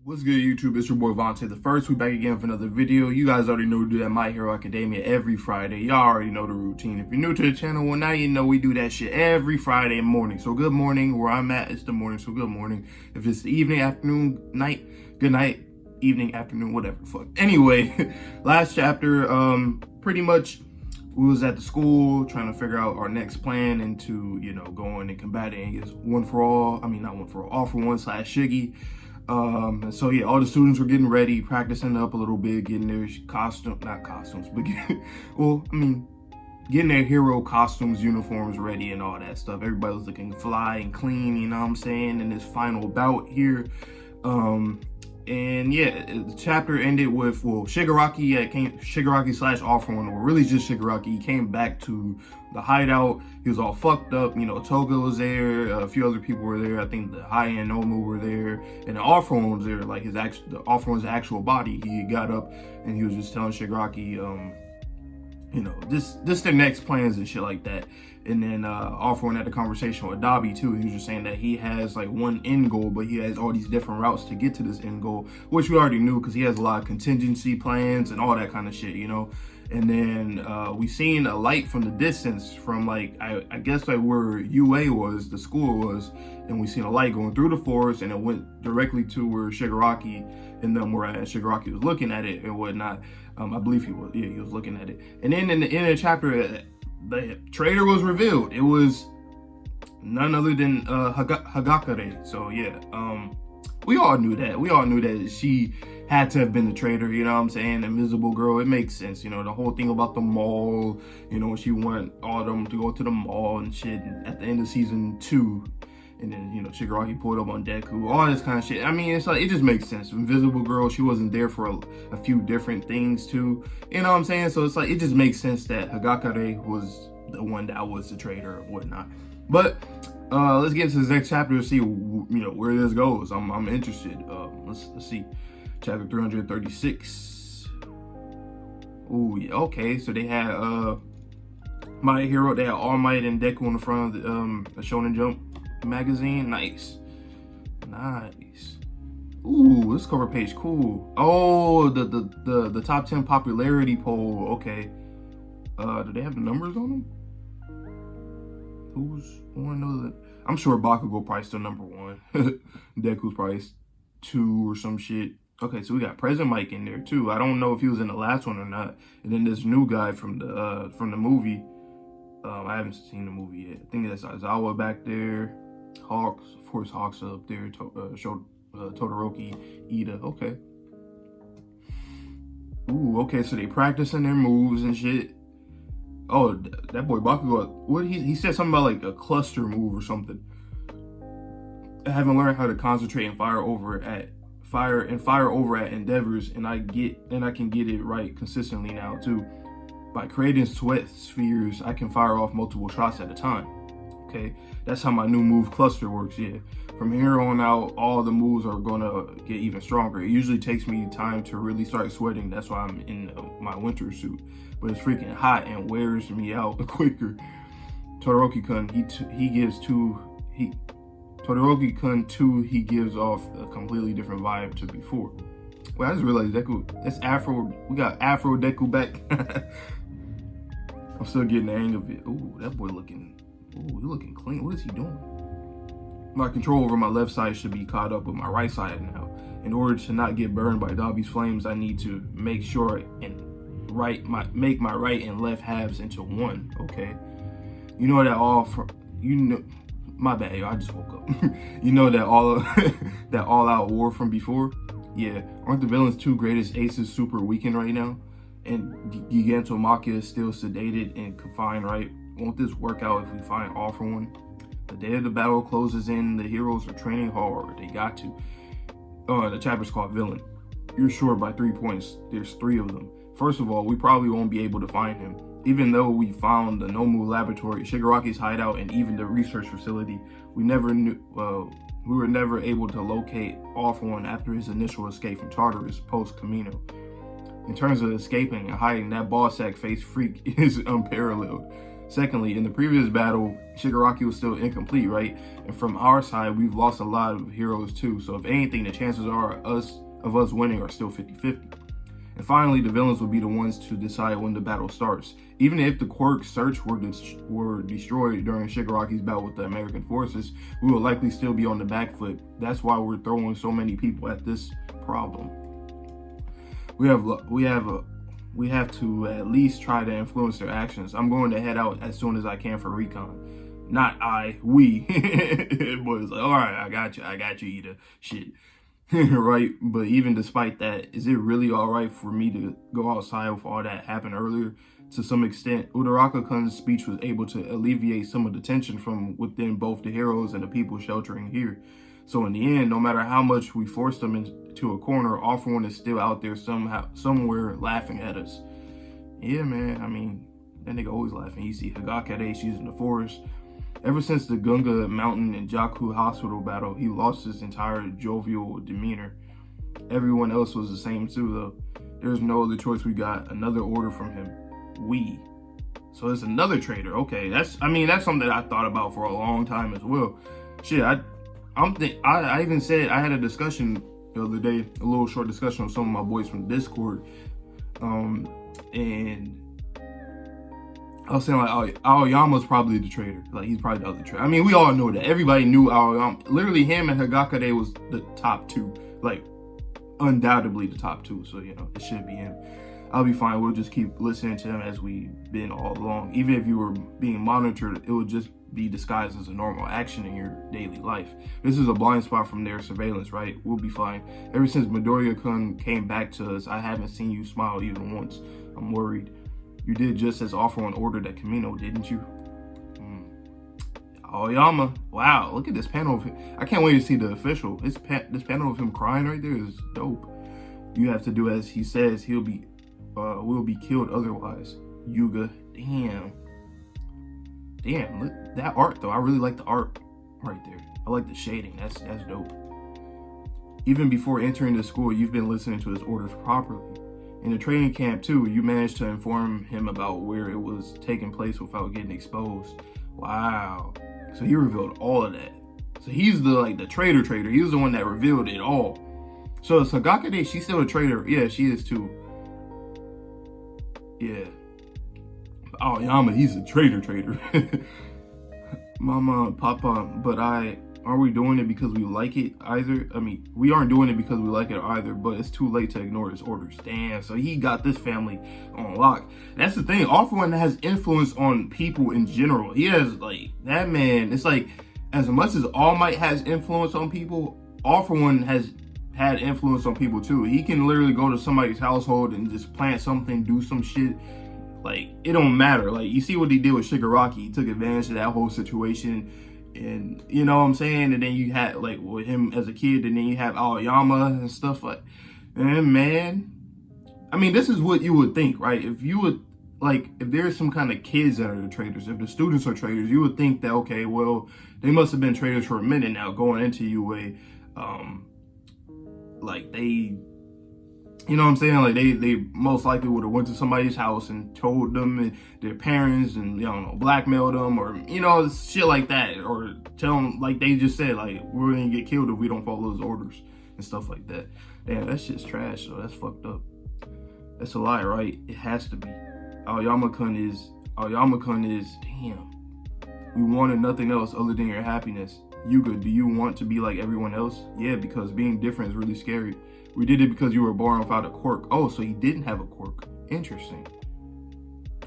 What's good, YouTube? It's your boy Vontae the First. We back again for another video. You guys already know we do that My Hero Academia every Friday. Y'all already know the routine. If you're new to the channel, well, now you know we do that shit every Friday morning. So good morning. Where I'm at, it's the morning, so good morning. If it's the evening, afternoon, night, good night, evening, afternoon, whatever the fuck. Anyway, last chapter, pretty much we was at the school trying to figure out our next plan into, you know, going and combating against All for One / Shiggy. So yeah, all the students were getting ready, practicing up a little bit, getting their getting their hero costumes, uniforms ready and all that stuff. Everybody was looking fly and clean, you know what I'm saying, in this final bout here. And yeah, the chapter ended with, well, Shigaraki / All for One, or really just Shigaraki. He came back to the hideout. He was all fucked up. You know, Toga was there. A few other people were there. I think the high-end Nomu were there. And the All for One was there, like the All for One's actual body. He got up and he was just telling Shigaraki, you know, just their next plans and shit like that. And then All for One had a conversation with Dabi too. He was just saying that he has like one end goal, but he has all these different routes to get to this end goal, which we already knew because he has a lot of contingency plans and all that kind of shit, you know. And then we seen a light from the distance from like, I guess like where UA was, the school was, and we seen a light going through the forest, and it went directly to where Shigaraki and them were at. Shigaraki was looking at it and whatnot. I believe he was looking at it. And then in the end of the chapter, the traitor was revealed. It was none other than Hagakure. So yeah, we all knew that. We all knew that she had to have been the traitor, you know what I'm saying? Invisible Girl, it makes sense, you know, the whole thing about the mall, you know, she wanted all of them to go to the mall and shit at the end of season 2. And then, you know, Shigaraki pulled up on Deku, all this kind of shit. I mean, it's like, it just makes sense. Invisible Girl, she wasn't there for a few different things too. You know what I'm saying? So it's like, it just makes sense that Hagakure was the one that was the traitor and whatnot. But let's get into this next chapter to see, you know, where this goes. I'm interested. Let's see. Chapter 336. Oh yeah, okay. So they had My Hero, they had All Might and Deku on the front of the Shonen Jump magazine. Nice. Ooh, this cover page cool. Oh, the top 10 popularity poll. Okay. Do they have the numbers on them? Who's one of the? I'm sure Bakugo probably still number 1. Deku's probably 2 or some shit. Okay, so we got President Mike in there too. I don't know if he was in the last one or not. And then this new guy from the movie. I haven't seen the movie yet. I think that's Aizawa back there. Hawks, of course, Hawks up there. Todoroki, Ida. Okay. Ooh, okay. So they practicing their moves and shit. Oh, that boy Bakugo. What he said something about like a cluster move or something. I haven't learned how to concentrate and fire over at endeavors, and I can get it right consistently now too. By creating sweat spheres, I can fire off multiple shots at a time. Okay, that's how my new move cluster works. Yeah, from here on out, all the moves are gonna get even stronger. It usually takes me time to really start sweating. That's why I'm in my winter suit, but it's freaking hot and wears me out quicker. Todoroki-kun, he gives off a completely different vibe to before. Well, I just realized Deku, that's Afro. We got Afro Deku back. I'm still getting the hang of it. Ooh, that boy looking, ooh, he looking clean. What is he doing? My control over my left side should be caught up with my right side now. In order to not get burned by Dabi's flames, I need to make sure and make my right and left halves into one. Okay, you know that my bad, yo, I just woke up. You know that all out war from before? Yeah, aren't the villain's 2 greatest aces super weakened right now? And Gigantomachia is still sedated and confined, right? Won't this work out if we find All for One? The day of the battle closes in, the heroes are training hard. They got to. The chapter's called Villain. You're short by 3 points. There's 3 of them. First of all, we probably won't be able to find him. Even though we found the Nomu laboratory, Shigaraki's hideout, and even the research facility, we were never able to locate All for One after his initial escape from Tartarus post-Camino. In terms of escaping and hiding, that ball sack face freak is unparalleled. Secondly, in the previous battle, Shigaraki was still incomplete, right? And from our side, we've lost a lot of heroes too. So if anything, the chances are of us winning are still 50-50. And finally, the villains will be the ones to decide when the battle starts. Even if the quirk search were destroyed during Shigaraki's battle with the American forces, we will likely still be on the back foot. That's why we're throwing so many people at this problem. We have to at least try to influence their actions. I'm going to head out as soon as I can for recon. Not I, we. Boys like, all right, I got you, Ida. Shit. Right? But even despite that, is it really all right for me to go outside with all that happened earlier? To some extent, Uraraka-kun's speech was able to alleviate some of the tension from within both the heroes and the people sheltering here. So in the end, no matter how much we force them into a corner, All For One is still out there somewhere laughing at us. Yeah, man, I mean, that nigga always laughing. You see Hagakure, she's in the forest. Ever since the Gunga Mountain and Jaku Hospital battle, he lost his entire jovial demeanor. Everyone else was the same too, though. There's no other choice. We got another order from him. So it's another traitor. Okay, that's something that I thought about for a long time as well. Shit, I even said, I had a discussion the other day, a little short discussion with some of my boys from Discord, and I was saying like Aoyama's probably the traitor. Like he's probably the other traitor. I mean, we all know that. Everybody knew Aoyama. Literally, him and Hagakure was the top two. Like undoubtedly the top two. So you know it should be him. I'll be fine. We'll just keep listening to him as we've been all along. Even if you were being monitored, it would just be disguised as a normal action in your daily life. This is a blind spot from their surveillance, right? We'll be fine. Ever since Midoriya-kun came back to us, I haven't seen you smile even once. I'm worried. You did just as All For One ordered at Kamino, didn't you? Aoyama. Wow, look at this panel of him. I can't wait to see the official. This panel of him crying right there is dope. You have to do as he says. We'll be killed otherwise. Yuga. Damn, look that art though. I really like the art right there. I like the shading. That's dope. Even before entering the school, you've been listening to his orders properly. In the training camp too, you managed to inform him about where it was taking place without getting exposed. Wow. So he revealed all of that. So he's the traitor. He was the one that revealed it all. So is Hagakure, she's still a traitor. Yeah, she is too. Yeah. Aoyama, he's a traitor. Mama, Papa, but are we doing it because we like it either? I mean, we aren't doing it because we like it either, but it's too late to ignore his orders. Damn, so he got this family on lock. That's the thing. All For One has influence on people in general. He has, like, that man, it's like, as much as All Might has influence on people, All For One has had influence on people too. He can literally go to somebody's household and just plant something, do some shit. Like, it don't matter. Like, you see what he did with Shigaraki. He took advantage of that whole situation. And, you know what I'm saying? And then you had, like, with him as a kid, and then you have Aoyama and stuff like, and man, I mean, this is what you would think, right? If you would, like, if there's some kind of kids that are the traitors, if the students are traitors, you would think that, okay, well, they must have been traitors for a minute now going into UA. Like, they, you know what I'm saying? Like, they most likely would have went to somebody's house and told them and their parents and, you know, blackmailed them or, you know, shit like that. Or tell them, like they just said, like, we're going to get killed if we don't follow those orders and stuff like that. Damn, that shit's trash, so that's fucked up. That's a lie, right? It has to be. Aoyama-kun is, damn. We wanted nothing else other than your happiness. Yuga, do you want to be like everyone else? Yeah, because being different is really scary. We did it because you were born without a quirk. Oh, so he didn't have a quirk. Interesting.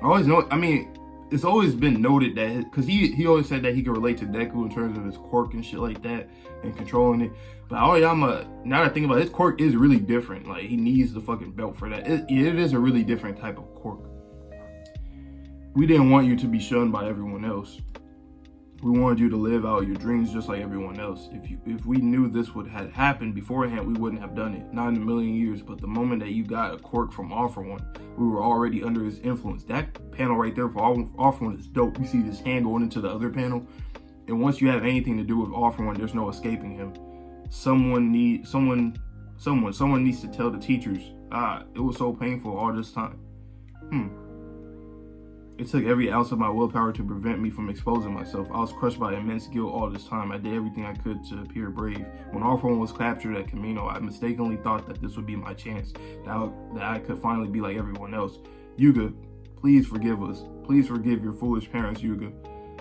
I always know, I mean, it's always been noted that, because he always said that he could relate to Deku in terms of his quirk and shit like that and controlling it. But Aoyama, now that I think about it, his quirk is really different. Like, he needs the fucking belt for that. It is a really different type of quirk. We didn't want you to be shunned by everyone else. We wanted you to live out your dreams just like everyone else. If we knew this would have happened beforehand, we wouldn't have done it. Not in a million years, but the moment that you got a quirk from All For One, we were already under his influence. That panel right there for All For One is dope. You see this hand going into the other panel. And once you have anything to do with All For One, there's no escaping him. Someone needs to tell the teachers. It was so painful all this time. It took every ounce of my willpower to prevent me from exposing myself. I was crushed by immense guilt all this time. I did everything I could to appear brave. When All For One was captured at Camino, I mistakenly thought that this would be my chance, that I could finally be like everyone else. Yuga, please forgive us. Please forgive your foolish parents, Yuga.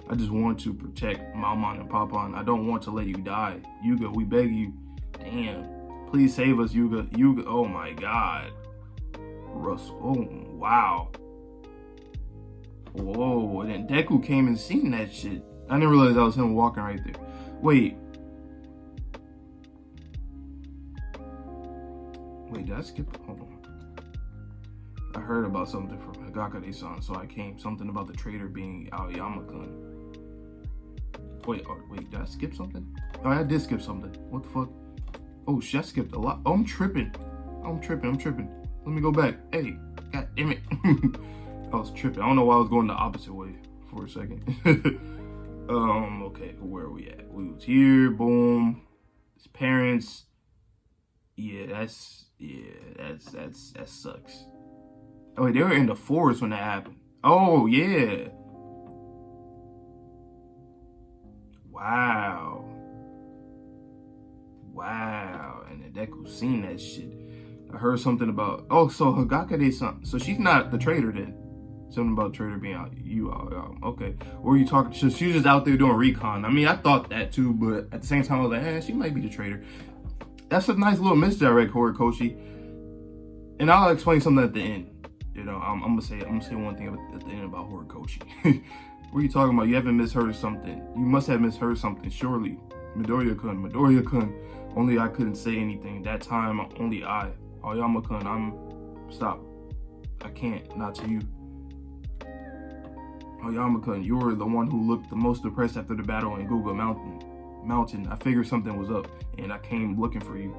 I just want to protect Maman and Papan. I don't want to let you die. Yuga, we beg you. Damn. Please save us, Yuga. Yuga, oh my God. Russ, oh, wow. Whoa, and then Deku came and seen that shit. I didn't realize that was him walking right there. Wait, did I skip? Hold on. I heard about something from Hagakure-san, so I came. Something about the traitor being Aoyama-kun. Wait, did I skip something? Oh, I did skip something. What the fuck? Oh shit, I skipped a lot. Oh, I'm tripping. I'm tripping. Let me go back. Hey, god damn it. I was tripping. I don't know why I was going the opposite way for a second. Okay, where are we at? We was here, boom. His parents. That sucks. Oh wait, they were in the forest when that happened. Oh yeah. Wow. And then Deku seen that shit. I heard something about, oh, so Hagakure-san, so she's not the traitor then. Something about the traitor being out. Okay. Or are you talking, so she's just out there doing recon. I mean, I thought that too, but at the same time, I was like, she might be the traitor. That's a nice little misdirect, Horikoshi. And I'll explain something at the end. You know, I'm gonna say one thing at the end about Horikoshi. What are you talking about? You haven't misheard something. You must have misheard something, surely. Midoriya-kun. Only I couldn't say anything. That time, only I. Aoyama-kun, stop. I can't, not to you. Aoyama-kun, you were the one who looked the most depressed after the battle in Guga Mountain. I figured something was up, and I came looking for you.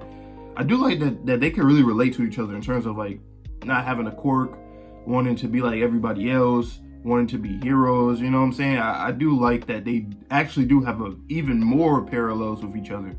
I do like that they can really relate to each other in terms of like not having a quirk, wanting to be like everybody else, wanting to be heroes, you know what I'm saying? I do like that they actually do have even more parallels with each other.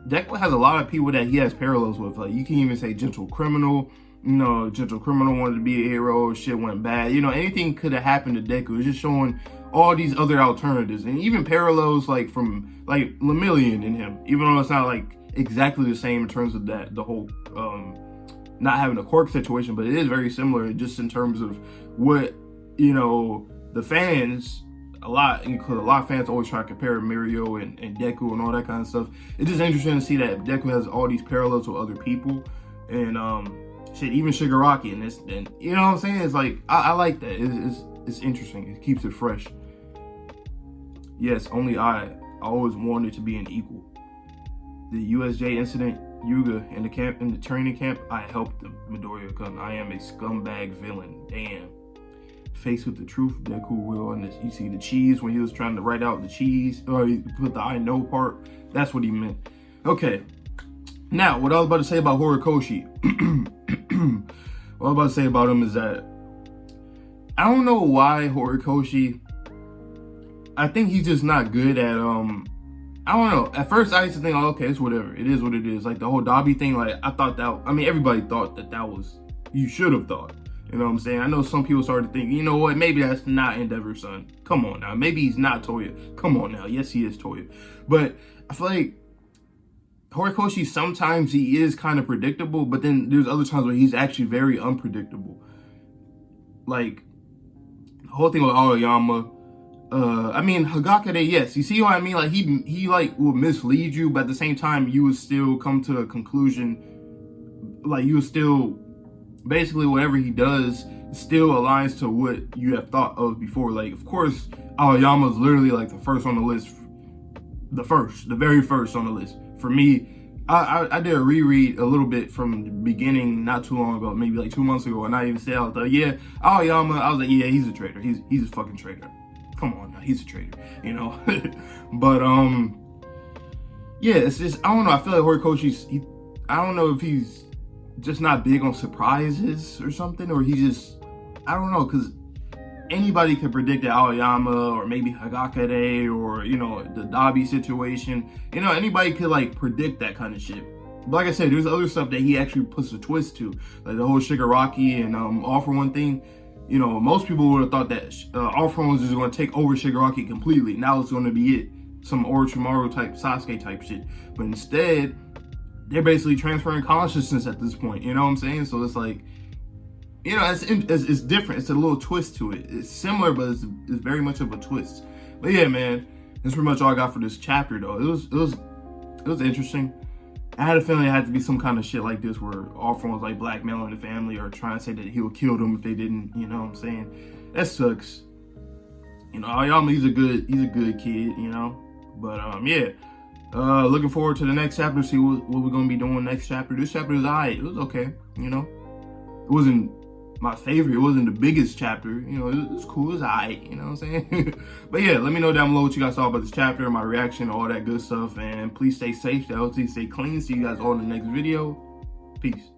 Deku has a lot of people that he has parallels with. Like, you can even say Gentle Criminal. You know, Gentle Criminal wanted to be a hero, shit went bad. You know, anything could have happened to Deku. It's just showing all these other alternatives. And even parallels, like, from, like, Lemillion in him. Even though it's not, like, exactly the same in terms of that, the whole, not having a quirk situation. But it is very similar just in terms of what, you know, the fans... a lot of fans always try to compare Mirio and Deku and all that kind of stuff. It's just interesting to see that Deku has all these parallels with other people, and shit, even Shigaraki and this, and you know what I'm saying? It's like I like that. It's interesting. It keeps it fresh. Yes, only I always wanted to be an equal. The USJ incident, Yuga in the training camp, I helped the Midoriya-kun. I am a scumbag villain. Damn. Faced with the truth, Deku will, and you see the cheese when he was trying to write out the cheese, or he put the I know part. That's what he meant. Okay. Now, what I was about to say about Horikoshi, what I was about to say about him is that I don't know why Horikoshi. I think he's just not good at I don't know. At first, I used to think, oh, okay, it's whatever. It is what it is. Like the whole Dobby thing. Like I thought that. I mean, everybody thought that was. You should have thought. You know what I'm saying? I know some people started to think, you know what, maybe that's not Endeavor's son. Come on now. Maybe he's not Toya. Come on now. Yes, he is Toya. But I feel like Horikoshi, sometimes he is kind of predictable, but then there's other times where he's actually very unpredictable. Like, the whole thing with Aoyama. I mean, Hagakure, yes. You see what I mean? Like, he like, will mislead you, but at the same time, you would still come to a conclusion. Like, you would still... basically whatever he does still aligns to what you have thought of before. Like, of course, Aoyama's literally like the first on the list. The very first on the list. For me, I did a reread a little bit from the beginning not too long ago, maybe like 2 months ago, and I even said, I was like, yeah, Aoyama, I was like, yeah, he's a traitor. He's a fucking traitor. Come on now, he's a traitor, you know? But, yeah, it's just, I don't know, I feel like Horikoshi's, I don't know if he's just not big on surprises or something, or he just, I don't know, because anybody could predict that Aoyama or maybe Hagakure or, you know, the Dabi situation, you know, anybody could like predict that kind of shit. But like I said, there's other stuff that he actually puts a twist to, like the whole Shigaraki and All For One thing. you know, most people would have thought that All For One was just going to take over Shigaraki completely. Now it's going to be it. Some Orochimaru type, Sasuke type shit. But instead, they're basically transferring consciousness at this point. You know what I'm saying? So it's like, you know, it's different. It's a little twist to it. It's similar, but it's very much of a twist. But yeah, man, that's pretty much all I got for this chapter, though. It was interesting. I had a feeling it had to be some kind of shit like this where All For One was like blackmailing the family or trying to say that he would kill them if they didn't. You know what I'm saying? That sucks. You know, Aoyama, he's a good kid. You know, but yeah. Looking forward to the next chapter. See what we're gonna be doing next chapter. This chapter is alright. It was okay. You know, it wasn't my favorite. It wasn't the biggest chapter. You know, it was cool. It was alright. You know what I'm saying? But yeah, let me know down below what you guys thought about this chapter, my reaction, all that good stuff. And please stay safe, stay healthy, stay clean. See you guys all in the next video. Peace.